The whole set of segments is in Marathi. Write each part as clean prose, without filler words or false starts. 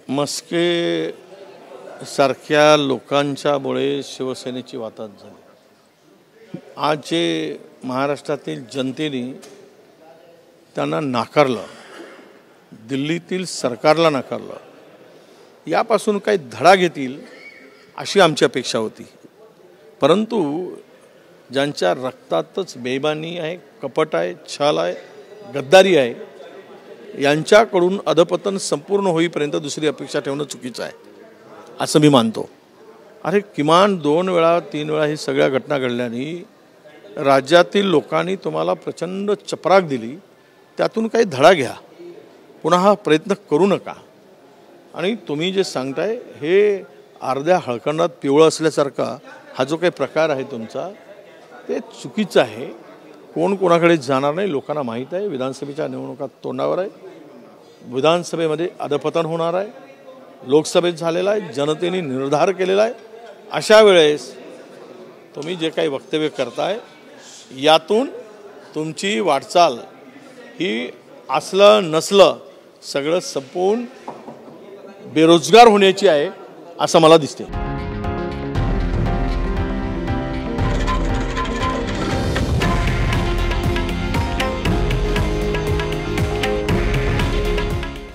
मस्के सारख्या लोकांच्यामुळे शिवसेनेची वाताहत झाली। आज जे महाराष्ट्रातील जनतेने त्यांना नाकारलं, दिल्लीतील सरकारला नाकारलं, यापासून काही धडा घेतील अशी आमची अपेक्षा होती। परंतु ज्यांच्या रक्तातच बेईमानी आहे, कपट आहे, छल आहे, गद्दारी आहे, यांच्याकडून अधपतन संपूर्ण होईपर्यंत दुसरी अपेक्षा ठेवणं चुकीचं आहे असं मी मानतो। अरे किमान 2 वेळा 3 वेळा ही सगळ्या घटना घडल्याने राज्यातील लोकांनी तुम्हाला प्रचंड चपराक दिली, त्यातून काही धडा घ्या, पुन्हा हा प्रयत्न करू नका। आणि तुम्ही जे सांगताय हे अर्ध्या हळकंडात पिवळं असल्यासारखा हा जो काही प्रकार आहे तुमचा, ते चुकीचं आहे। कोण कोणाकडे जाणार नाही, लोकांना माहीत आहे। विधानसभेच्या निवडणुका तोंडावर आहे, विधानसभेमध्ये अधपतन होणार आहे, लोकसभेत झालेला आहे, जनतेने निर्धार केलेला आहे। अशा वेळेस तुम्ही जे काही वक्तव्य करताय यातून तुमची वाटचाल ही असलं नसलं सगळं संपून बेरोजगार होण्याची आहे असं मला दिसते।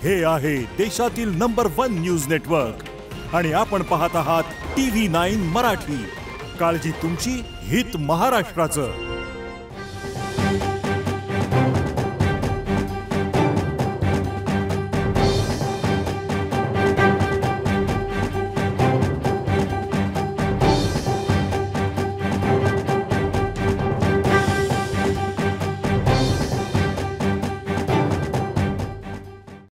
हे आहे देशातील नंबर 1 न्यूज नेटवर्क आणि आपण पाहत आहात TV9 मराठी। काळजी तुमची, हित महाराष्ट्राचं।